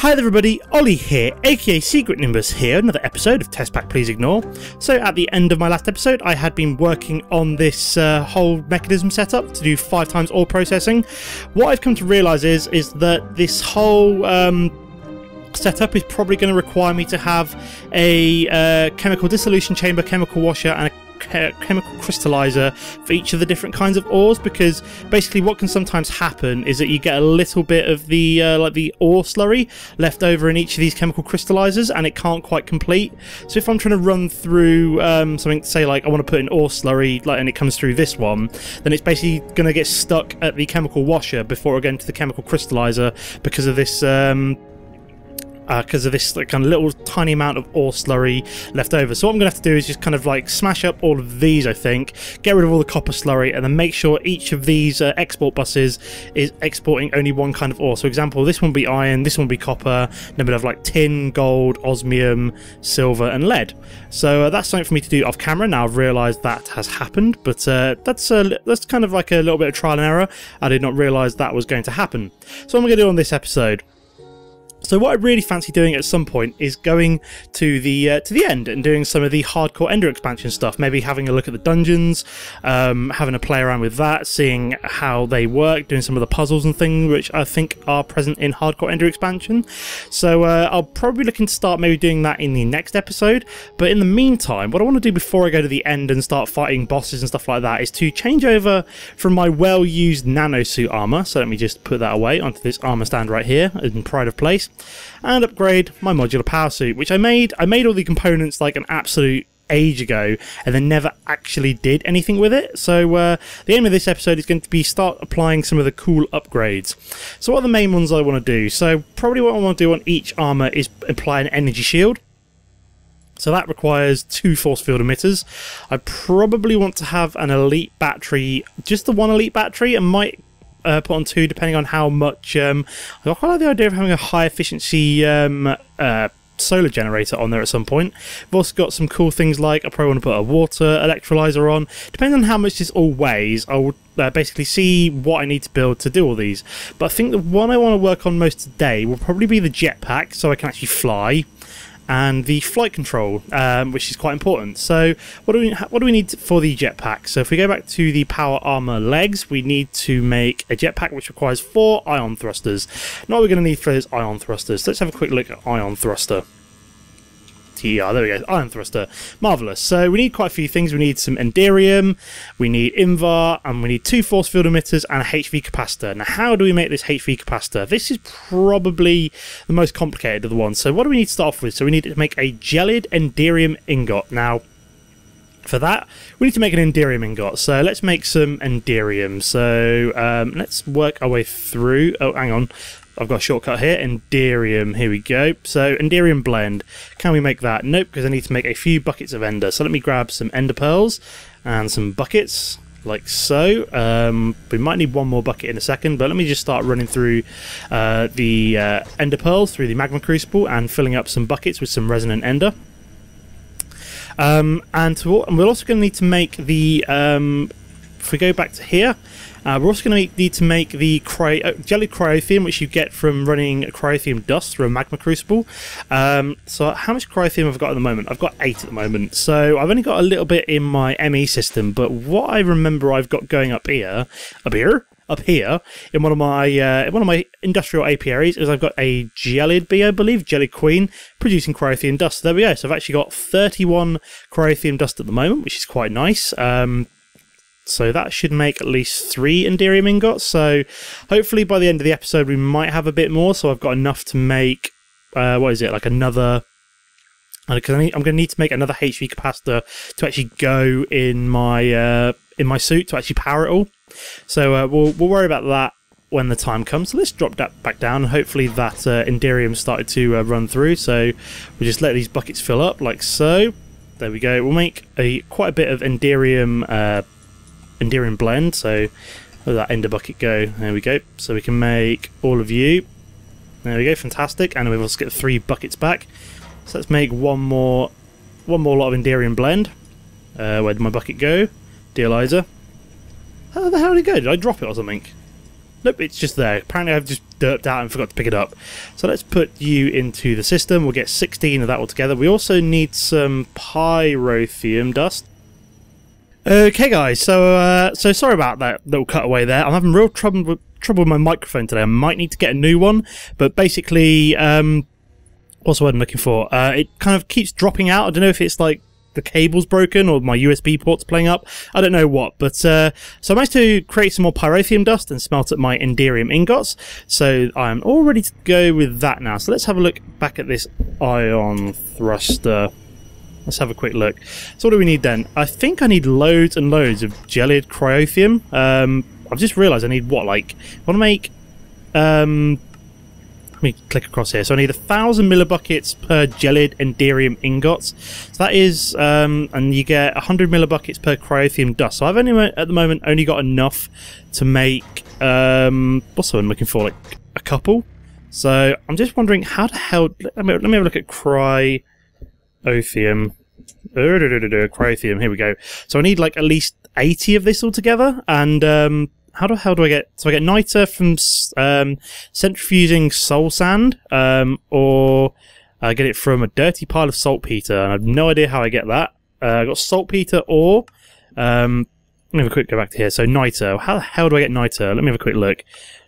Hi there everybody, Ollie here, aka Secret Nimbus here, another episode of Test Pack Please Ignore. So at the end of my last episode I had been working on this whole mechanism setup to do 5 times ore processing. What I've come to realise is that this whole setup is probably going to require me to have a chemical dissolution chamber, chemical washer and a chemical crystallizer for each of the different kinds of ores, because basically what can sometimes happen is that you get a little bit of the like the ore slurry left over in each of these chemical crystallizers and it can't quite complete. So if I'm trying to run through something, say like I want to put in ore slurry and it comes through this one, then it's basically going to get stuck at the chemical washer before again to the chemical crystallizer because of this like kind of little tiny amount of ore slurry left over. So what I'm going to have to do is just kind of like smash up all of these, I think, get rid of all the copper slurry, and then make sure each of these export buses is exporting only one kind of ore. So for example, this one will be iron, this one will be copper, then we'll have like tin, gold, osmium, silver and lead. So that's something for me to do off camera. Now I've realised that has happened, but that's kind of like a little bit of trial and error. I did not realise that was going to happen. So what I'm going to do on this episode, so what I really fancy doing at some point is going to the end and doing some of the hardcore Ender expansion stuff. Maybe having a look at the dungeons, having a play around with that, seeing how they work, doing some of the puzzles and things which I think are present in hardcore Ender expansion. So I'll probably be looking to start maybe doing that in the next episode. But in the meantime, what I want to do before I go to the end and start fighting bosses and stuff like that is to change over from my well-used nanosuit armor. So let me just put that away onto this armor stand right here in pride of place, and upgrade my modular power suit, which I made all the components like an absolute age ago and then never actually did anything with it. So the aim of this episode is going to be start applying some of the cool upgrades. So what are the main ones I want to do? So probably what I want to do on each armor is apply an energy shield. So that requires 2 force field emitters. I probably want to have an elite battery, just the one elite battery, and might put on 2 depending on how much I quite like the idea of having a high efficiency solar generator on there at some point. I've also got some cool things like I probably want to put a water electrolyzer on. Depending on how much this all weighs, I will basically see what I need to build to do all these. But I think the one I want to work on most today will probably be the jetpack, so I can actually fly, and the flight control, which is quite important. So what do we need for the jetpack? So if we go back to the power armor legs, we need to make a jetpack which requires 4 ion thrusters. Now what we're going to need for those ion thrusters, so let's have a quick look at ion thruster. Yeah, there we go, iron thruster. Marvellous. So we need quite a few things. We need some enderium, we need invar, and we need 2 force field emitters and a HV capacitor. Now how do we make this HV capacitor? This is probably the most complicated of the ones. So what do we need to start off with? So we need to make a gelid enderium ingot. Now for that we need to make an enderium ingot, so let's make some enderium. So let's work our way through. Oh, hang on, I've got a shortcut here, enderium, here we go. So enderium blend, can we make that? Nope, because I need to make a few buckets of ender. So let me grab some ender pearls and some buckets like so. We might need one more bucket in a second, but let me just start running through the ender pearls through the magma crucible and filling up some buckets with some resonant ender. And we're also going to need to make the if we go back to here, we're also going to need to make the jelly cryotheum, which you get from running cryotheum dust through a magma crucible. So how much cryotheum have I got at the moment? I've got 8 at the moment. So I've only got a little bit in my ME system, but what I remember I've got going up here in one of my industrial apiaries is I've got a gelid bee, I believe, jelly queen, producing cryotheum dust. So there we go. So I've actually got 31 cryotheum dust at the moment, which is quite nice. So that should make at least 3 enderium ingots. So hopefully by the end of the episode we might have a bit more. So I've got enough to make what is it, like another, because I'm going to need to make another HV capacitor to actually go in my suit to actually power it all. So we'll worry about that when the time comes. So let's drop that back down, and hopefully that enderium started to run through. So we'll just let these buckets fill up like so. There we go. We'll make quite a bit of enderium blend. So where did that ender bucket go? There we go. So we can make all of you. There we go, fantastic. And we've also got 3 buckets back. So let's make one more lot of enderium blend. Where did my bucket go? Dealyzer. How the hell did it go? Did I drop it or something? Nope, it's just there. Apparently I've just derped out and forgot to pick it up. So let's put you into the system. We'll get 16 of that altogether. We also need some Cryotheum dust. Okay guys, so sorry about that little cutaway there. I'm having real trouble with my microphone today. I might need to get a new one, but basically, what's the word I'm looking for? It kind of keeps dropping out. I don't know if it's like the cable's broken or my USB port's playing up. I don't know what, but so I managed to create some more Pyrotheum dust and smelt at my Enderium ingots. So I'm all ready to go with that now. So let's have a look back at this ion thruster. Let's have a quick look. So what do we need then? I think I need loads and loads of gelid Cryotheum. I've just realised I need what, like, I want to make, let me click across here. So I need 1,000 millibuckets per gelid Enderium ingots. So that is, and you get 100 millibuckets per Cryotheum dust. So I've only, at the moment, only got enough to make, what's the one I'm looking for, like, a couple? So I'm just wondering how the hell, let me have a look at Cryotheum. Cryotheum, here we go. So I need like at least 80 of this altogether, and how the hell do I get? So I get niter from centrifuging soul sand, or I get it from a dirty pile of saltpeter, and I have no idea how I get that. I got saltpeter ore. Let me have a quick go back to here. So niter, how the hell do I get niter? Let me have a quick look.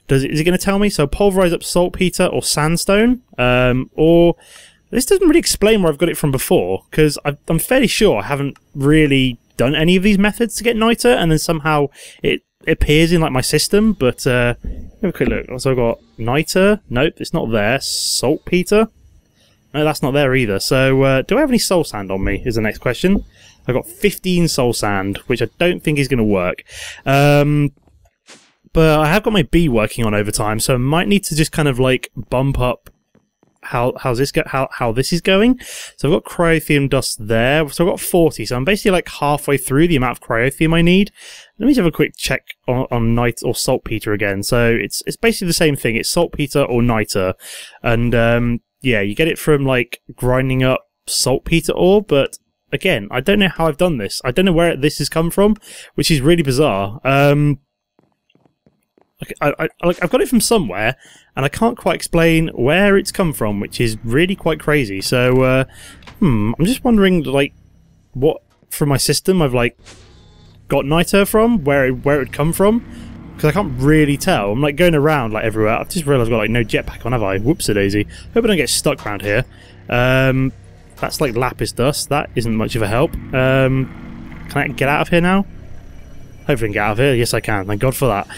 Is it going to tell me? So pulverize up saltpeter or sandstone, or this doesn't really explain where I've got it from before, because I'm fairly sure I haven't really done any of these methods to get niter, and then somehow it appears in like my system. But have a quick look. So I've got niter. Nope, it's not there. Saltpeter. No, that's not there either. So do I have any soul sand on me? Is the next question. I've got 15 soul sand, which I don't think is going to work. But I have got my bee working on overtime, so I might need to just kind of like bump up how this is going. So I've got Cryotheum dust there. So I've got 40. So I'm basically like halfway through the amount of Cryotheum I need. Let me just have a quick check on niter or saltpeter again. So it's basically the same thing. It's saltpeter or niter, and yeah, you get it from like grinding up saltpeter ore. But again, I don't know how I've done this. I don't know where this has come from, which is really bizarre. I've got it from somewhere, and I can't quite explain where it's come from, which is really quite crazy. So, I'm just wondering, like, what from my system I've like got niter from, where it would come from, because I can't really tell. I'm like going around like everywhere. I've just realised I've got like no jetpack on, have I? Whoops-a-daisy. Hope I don't get stuck around here. That's like lapis dust. That isn't much of a help. Can I get out of here now? Hopefully I can get out of here. Yes, I can. Thank God for that.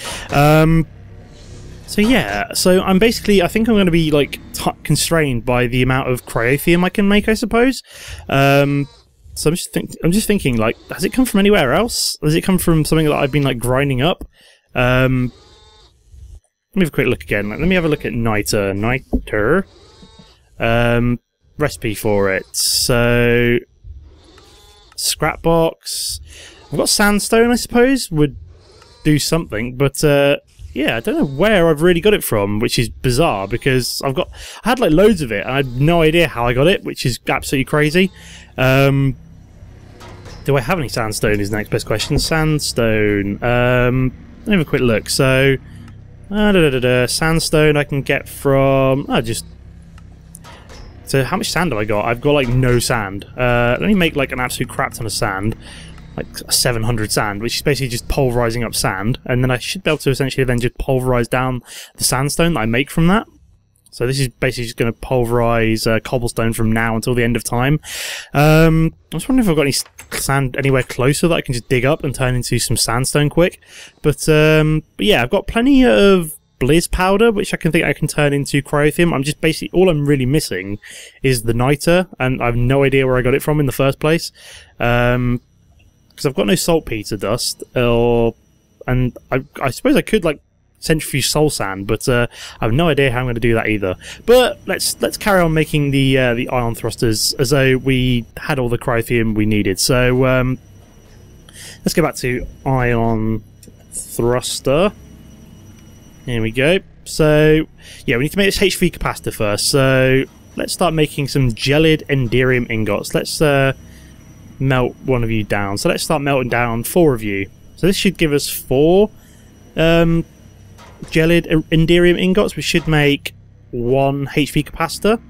So yeah, so I'm basically, I think I'm going to be like constrained by the amount of Cryotheum I can make, I suppose. So I'm just thinking, like, has it come from anywhere else? Has it come from something that I've been like grinding up? Let me have a quick look again. Let me have a look at niter. Niter. Recipe for it. So scrap box. I've got sandstone, I suppose, would do something, but yeah, I don't know where I've really got it from, which is bizarre, because I had like loads of it, and I had no idea how I got it, which is absolutely crazy. Do I have any sandstone is the next best question. Sandstone. Let me have a quick look. So, sandstone I can get from... So how much sand have I got? I've got like no sand. Let me make like an absolute crap ton of sand. Like 700 sand, which is basically just pulverizing up sand, and then I should be able to essentially then just pulverize down the sandstone that I make from that. So this is basically just going to pulverize cobblestone from now until the end of time. I was wondering if I've got any sand anywhere closer that I can just dig up and turn into some sandstone quick. But yeah, I've got plenty of blizz powder, which I can turn into Cryotheum. I'm just basically, all I'm really missing is the niter, and I have no idea where I got it from in the first place. Because I've got no saltpeter dust, and I suppose I could like centrifuge soul sand, but I have no idea how I'm going to do that either. But let's carry on making the ion thrusters as though we had all the Cryotheum we needed. So let's go back to ion thruster. Here we go. So yeah, we need to make this HV capacitor first. So let's start making some gelid Enderium ingots. Let's melt one of you down. So let's start melting down 4 of you. So this should give us 4 gelid Enderium ingots, which should make 1 HP capacitor.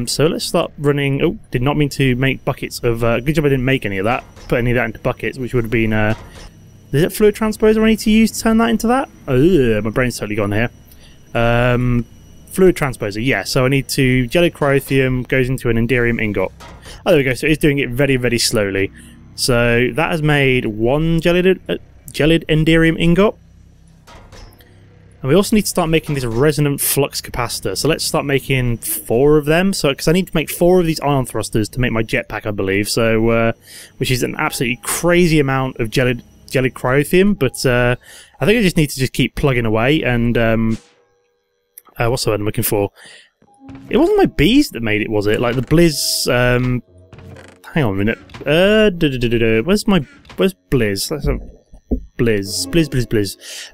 So let's start running. Oh, did not mean to make buckets of. Good job I didn't make any of that. Put any of that into buckets, which would have been. Is it fluid transposer I need to use to turn that into that? Oh, my brain's totally gone here. Fluid transposer, yeah. So I need to gelid cryotheum goes into an Enderium ingot. Oh, there we go. So it's doing it very, very slowly. So that has made 1 gelid Enderium ingot. And we also need to start making this resonant flux capacitor. So let's start making 4 of them. So because I need to make 4 of these ion thrusters to make my jetpack, I believe. So which is an absolutely crazy amount of gelid cryotheum. But I think I just need to just keep plugging away. And what's the word I'm looking for? It wasn't my bees that made it, was it? Like the Blizz. Hang on a minute. Where's Blizz? That's Blizz.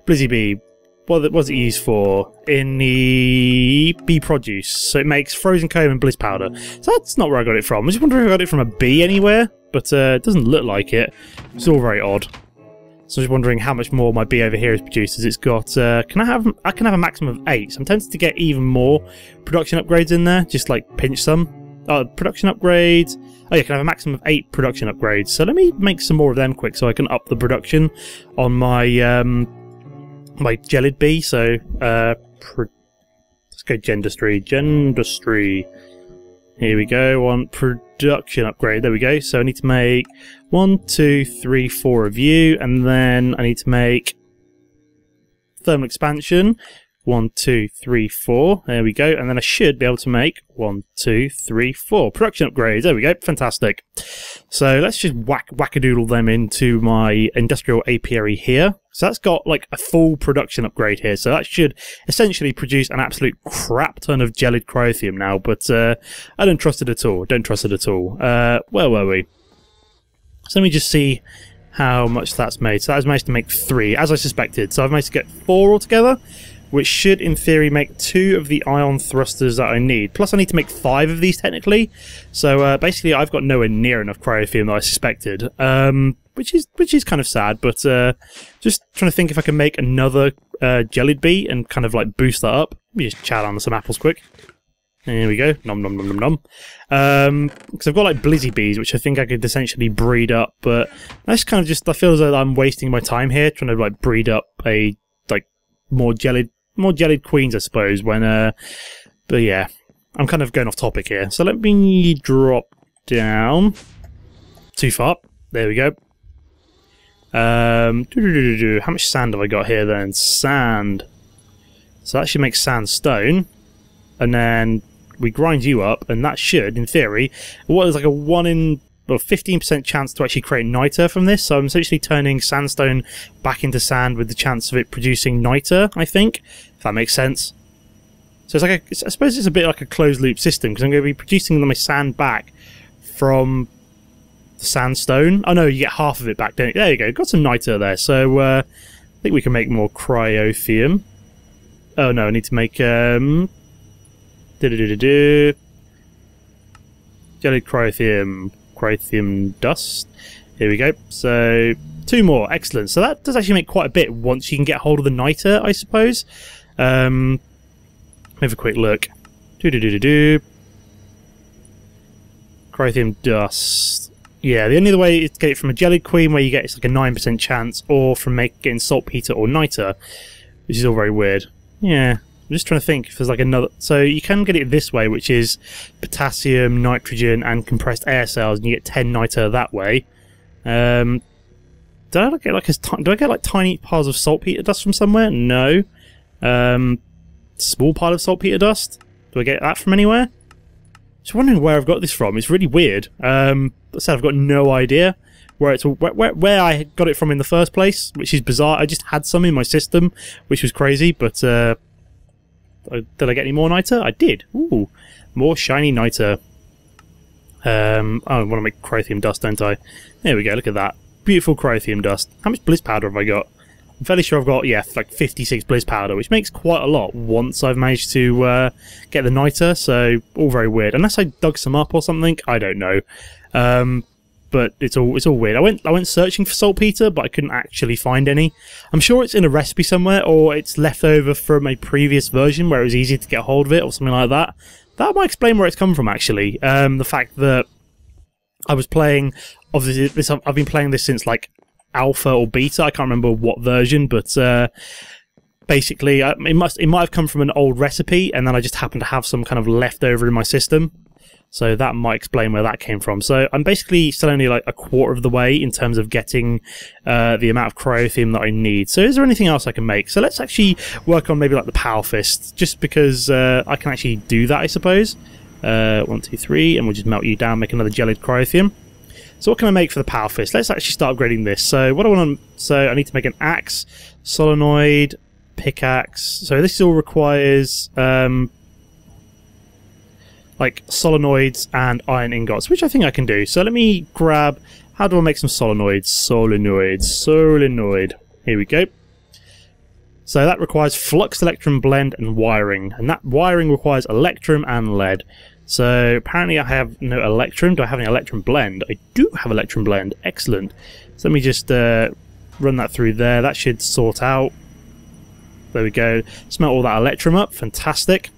Blizzy bee. What was it used for? In the bee produce. So it makes frozen comb and bliss powder. So that's not where I got it from. I was just wondering if I got it from a bee anywhere, but it doesn't look like it. It's all very odd. So I'm just wondering how much more my bee over here has produced. As it's got, I can have a maximum of 8. So I'm tempted to get even more production upgrades in there. Just like pinch some. Production upgrades. Oh yeah, can I have a maximum of 8 production upgrades. So let me make some more of them quick so I can up the production on my my gelid bee. So let's go Gendustry. Here we go on production upgrade. There we go. So I need to make 1, 2, 3, 4 of you, and then I need to make thermal expansion. 1, 2, 3, 4. There we go. And then I should be able to make 1, 2, 3, 4 production upgrades. There we go. Fantastic. So let's just whack-a-doodle them into my industrial apiary here. So that's got like a full production upgrade here. So that should essentially produce an absolute crap ton of gelid cryotheum now. But I don't trust it at all. Where were we? So let me just see how much that's made. So that has managed to make 3, as I suspected. So I've managed to get 4 altogether, which should, in theory, make 2 of the ion thrusters that I need. Plus, I need to make 5 of these, technically. So, basically, I've got nowhere near enough cryotheum that I suspected. Which is kind of sad, but just trying to think if I can make another gelid bee and kind of, like, boost that up. Let me just chow down some apples quick. There we go. Nom nom nom nom nom. Because I've got, like, blizzy bees, which I think I could essentially breed up, but that's kind of just, I feel as though I'm wasting my time here trying to, like, breed up a, like, more gelid queens, I suppose, when, but yeah, I'm kind of going off topic here. So let me drop down too far. There we go. How much sand have I got here then? Sand. So that should make sandstone. And then we grind you up, and that should, in theory, what is like a 15% chance to actually create niter from this. So I'm essentially turning sandstone back into sand with the chance of it producing niter, I think, if that makes sense. So it's like I suppose it's a bit like a closed loop system, because I'm going to be producing my sand back from the sandstone. Oh no, you get half of it back, don't you? There you go, got some niter there. So I think we can make more cryotheum. Oh no, I need to make gelid cryotheum dust. Here we go. So 2 more. Excellent. So that does actually make quite a bit once you can get hold of the niter, I suppose. Have a quick look. Cryotheum dust. Yeah, the only other way is to get it from a gelid queen, where you get it's like a 9% chance, or from getting saltpeter or niter, which is all very weird. Yeah. I'm just trying to think if there's like another... So you can get it this way, which is potassium, nitrogen, and compressed air cells, and you get 10 niter that way. Do I get like tiny piles of saltpeter dust from somewhere? No. Small pile of saltpeter dust? Do I get that from anywhere? Just wondering where I've got this from. It's really weird. I said I've got no idea where I got it from in the first place, which is bizarre. I just had some in my system, which was crazy, but... did I get any more niter? I did. Ooh, more shiny niter. I want to make cryotheum dust, don't I? There we go, look at that. Beautiful cryotheum dust. How much bliss powder have I got? I'm fairly sure I've got, yeah, like 56 bliss powder, which makes quite a lot once I've managed to get the niter, so all very weird. Unless I dug some up or something, I don't know. But but it's all weird. I went searching for saltpeter, but I couldn't actually find any. I'm sure it's in a recipe somewhere, or it's left over from a previous version where it was easy to get hold of it, or something like that. That might explain where it's come from, actually. The fact that I was playing, obviously, I've been playing this since like alpha or beta. I can't remember what version, but basically, it might have come from an old recipe, and then I just happened to have some kind of leftover in my system. So that might explain where that came from. So I'm basically still only like a quarter of the way in terms of getting the amount of Cryotheum that I need. So is there anything else I can make? So let's actually work on maybe like the Power Fist, just because I can actually do that, I suppose. 1, 2, 3, and we'll just melt you down, make another gelid Cryotheum. So what can I make for the Power Fist? Let's actually start upgrading this. So what I want to, so I need to make an axe, solenoid, pickaxe. So this all requires like solenoids and iron ingots, which I think I can do. So let me grab, how do I make some solenoids? Solenoid. Here we go. So that requires flux, electrum, blend, and wiring. And that wiring requires electrum and lead. So apparently I have no electrum. Do I have any electrum blend? I do have electrum blend. Excellent. So let me just run that through there. That should sort out. There we go. Smelt all that electrum up. Fantastic.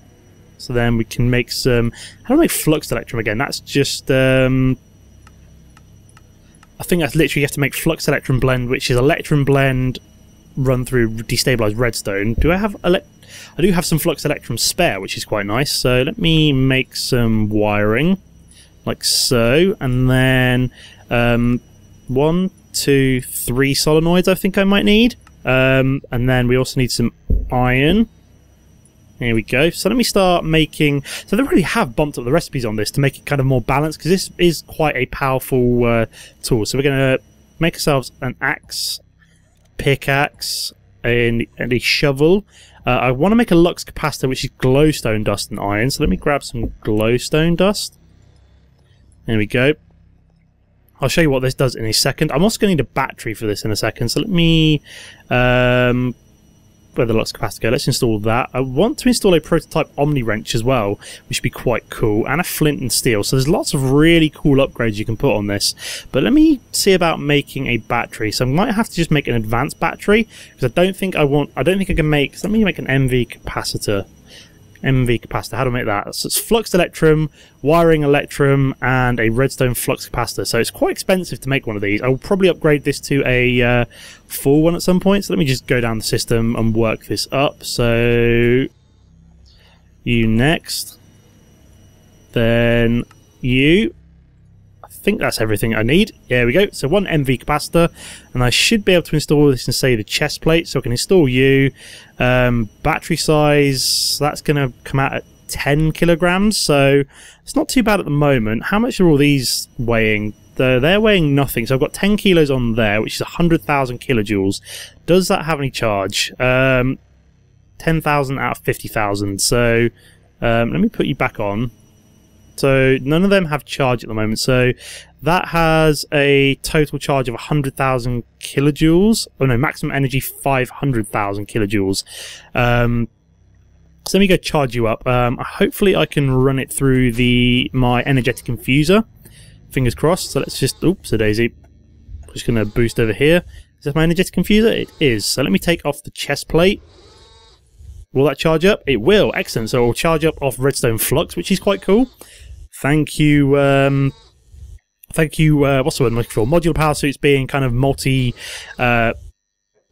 So then we can make some... How do I make flux electrum again? That's just... I think that's literally you have to make flux electrum blend, which is electrum blend run through destabilized redstone. Do I have... I do have some flux electrum spare, which is quite nice. So let me make some wiring, like so. And then 1, 2, 3 solenoids I think I might need. And then we also need some iron. Here we go. So let me start making... So they really have bumped up the recipes on this to make it kind of more balanced, because this is quite a powerful tool. So we're going to make ourselves an axe, pickaxe, and a shovel. I want to make a lux capacitor, which is glowstone dust and iron. So let me grab some glowstone dust. There we go. I'll show you what this does in a second. I'm also going to need a battery for this in a second. So let me... where the lux capacitor go. Let's install that. I want to install a prototype Omni wrench as well, which would be quite cool, and a flint and steel. So there's lots of really cool upgrades you can put on this. But let me see about making a battery. So I might have to just make an advanced battery, because I don't think I can make... So let me make an MV capacitor. MV capacitor, how do I make that? So it's flux electrum, wiring electrum, and a redstone flux capacitor. So it's quite expensive to make one of these. I will probably upgrade this to a full one at some point. So let me just go down the system and work this up. So you next, then you. I think that's everything I need. There we go. So one MV capacitor, and I should be able to install this and say the chest plate. So I can install you. Battery size, that's going to come out at 10 kilograms, so it's not too bad at the moment. How much are all these weighing? They're weighing nothing, so I've got 10 kilos on there, which is 100,000 kilojoules. Does that have any charge? 10,000 out of 50,000, so let me put you back on. So none of them have charge at the moment, so that has a total charge of 100,000 kilojoules. Oh no, maximum energy 500,000 kilojoules. So let me go charge you up. Hopefully I can run it through my energetic infuser. Fingers crossed. So let's just... Oops, a daisy. Just going to boost over here. Is that my energetic infuser? It is. So let me take off the chest plate. Will that charge up? It will. Excellent. So it'll charge up off redstone flux, which is quite cool. Thank you, what's the word I'm looking for? Modular Powersuits being kind of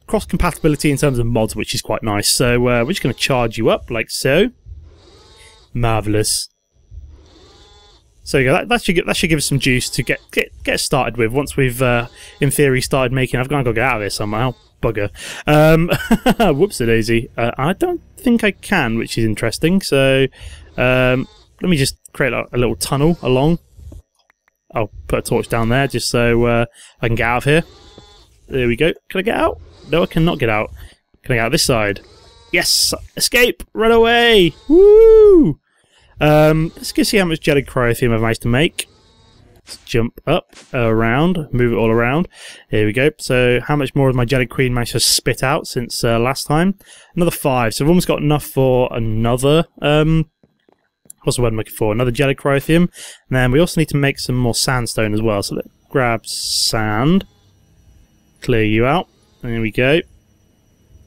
cross-compatibility in terms of mods, which is quite nice. So we're just going to charge you up, like so. Marvellous. So that should give us some juice to get started with, once we've, in theory, started making... I've got to get out of here somehow. Bugger. Whoopsie-daisy. I don't think I can, which is interesting. So... let me just create a little tunnel along. I'll put a torch down there just so I can get out of here. There we go. Can I get out? No, I cannot get out. Can I get out this side? Yes! Escape! Run away! Woo! Let's go see how much gelid Cryotheum I've managed to make. Let's jump up, around, move it all around. Here we go. So how much more has my gelid queen managed to spit out since last time? Another 5. So I've almost got enough for another... what's the word I'm looking for? Another gelid Cryotheum. And then we also need to make some more sandstone as well. So let's grab sand, clear you out, and there we go.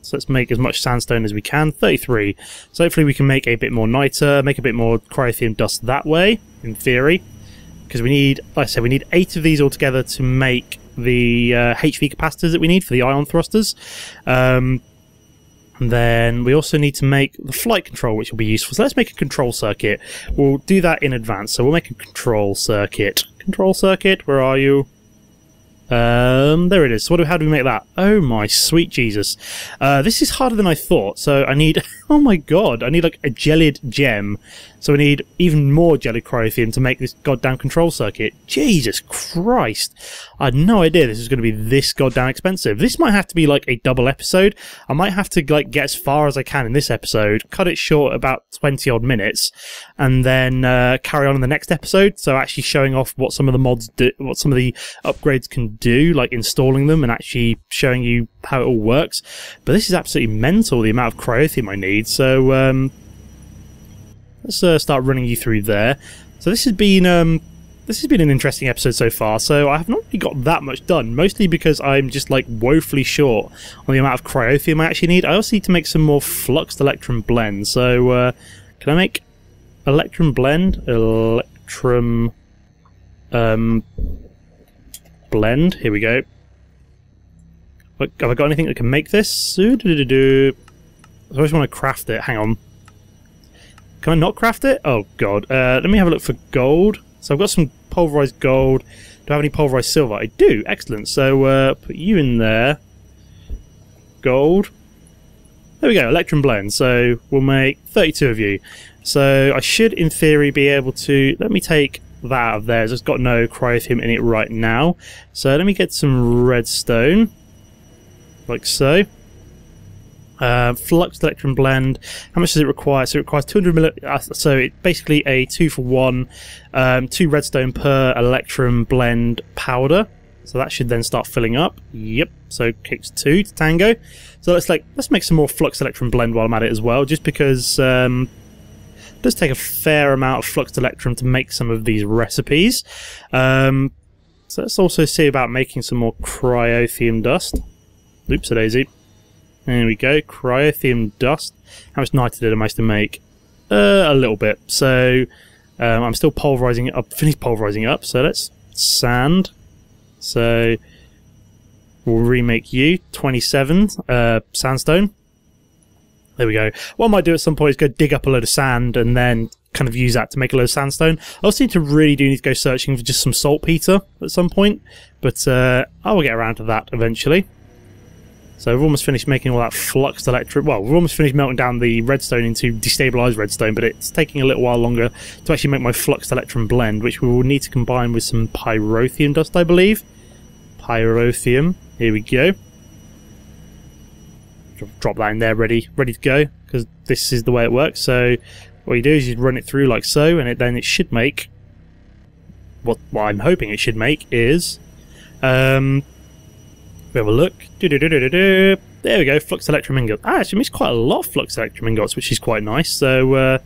So let's make as much sandstone as we can, 33. So hopefully we can make a bit more niter, make a bit more cryotheum dust that way, in theory. Because we need, like I said, we need 8 of these altogether to make the HV capacitors that we need for the ion thrusters. And then we also need to make the flight control, which will be useful. So let's make a control circuit. We'll do that in advance. So we'll make a control circuit. Control circuit, where are you? There it is. So how do we make that? Oh my sweet Jesus. This is harder than I thought. So I need, oh my god, I need like a gelid gem. So we need even more gelid cryotheum to make this goddamn control circuit. Jesus Christ. I had no idea this was going to be this goddamn expensive. This might have to be like a double episode. I might have to like get as far as I can in this episode, cut it short about 20 odd minutes, and then carry on in the next episode. So actually showing off what some of the mods do, what some of the upgrades can do, like installing them and actually showing you how it all works. But this is absolutely mental, the amount of cryotheum I need. So let's start running you through there. So this has been an interesting episode so far. So I have not really got that much done, mostly because I'm just like woefully short on the amount of cryotheum I actually need. I also need to make some more fluxed electrum blend. So can I make electrum blend? Electrum blend. Here we go. Have I got anything that can make this? I always want to craft it. Hang on. Can I not craft it? Oh god. Let me have a look for gold. So I've got some pulverized gold. Do I have any pulverized silver? I do. Excellent. So put you in there. Gold. There we go. Electrum blend. So we'll make 32 of you. So I should, in theory, be able to... Let me take that out of there. It's got no cryotheum in it right now. So let me get some redstone. Like so. Fluxed electrum blend. How much does it require? So it requires 200 so it's basically a 2-for-1, 2 redstone per electrum blend powder. So that should then start filling up. Yep. So kicks 2 to tango. So let's make some more flux electrum blend while I'm at it as well, just because it does take a fair amount of fluxed electrum to make some of these recipes. So let's also see about making some more cryotheum dust. Oops, a daisy. There we go, cryotheum dust. How much niter did I manage to make? A little bit. So I'm still pulverizing it up, finished pulverizing it up. So let's sand. So we'll remake you 27 sandstone. There we go. What I might do at some point is go dig up a load of sand and then kind of use that to make a load of sandstone. I also need to go searching for just some saltpeter at some point, but I will get around to that eventually. So we've almost finished making all that fluxed electrum. Well, we've almost finished melting down the redstone into destabilized redstone, but it's taking a little while longer to actually make my fluxed electrum blend, which we will need to combine with some pyrotheum dust, I believe. Pyrotheum. Here we go. Drop that in there, ready to go, because this is the way it works. So what you do is you run it through like so, and then it should make what I'm hoping it should make is we have a look. There we go, flux electrum ingot. Actually makes quite a lot of flux electrum ingots, which is quite nice. So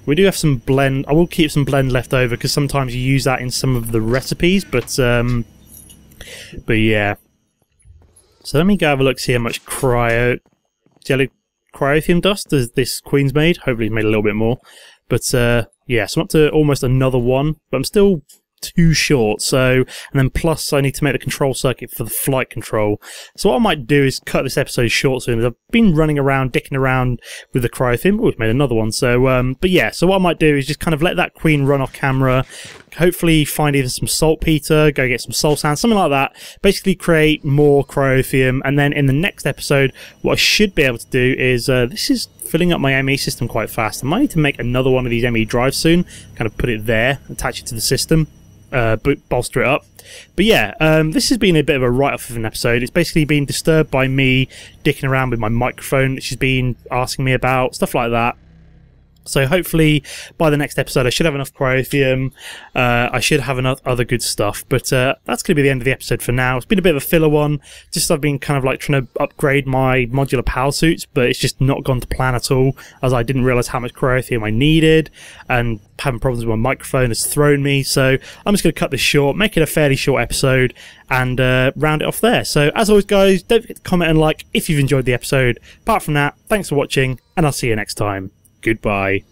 we do have some blend. I will keep some blend left over because sometimes you use that in some of the recipes, but yeah. So let me go have a look, see how much cryotheum dust this queen's made. Hopefully it's made a little bit more. But yeah, so I'm up to almost another one, but I'm still too short. So, and then plus I need to make the control circuit for the flight control. So what I might do is cut this episode short soon. I've been running around, dicking around with the cryotheum. Oh, we've made another one. So, but yeah, so what I might do is just kind of let that queen run off camera, hopefully find either some saltpeter, go get some soul sand, something like that. Basically create more cryotheum, and then in the next episode, what I should be able to do is, this is filling up my ME system quite fast. I might need to make another one of these ME drives soon, kind of put it there, attach it to the system. Bolster it up. But yeah, this has been a bit of a write-off of an episode. It's basically been disturbed by me dicking around with my microphone, which she's been asking me about, stuff like that. So hopefully by the next episode I should have enough Cryotheum, I should have enough other good stuff, but that's going to be the end of the episode for now. It's been a bit of a filler one, just I've been kind of like trying to upgrade my modular power suits, but it's just not gone to plan at all, as I didn't realise how much Cryotheum I needed, and having problems with my microphone has thrown me, so I'm just going to cut this short, make it a fairly short episode, and round it off there. So as always guys, don't forget to comment and like if you've enjoyed the episode. Apart from that, thanks for watching, and I'll see you next time. Goodbye.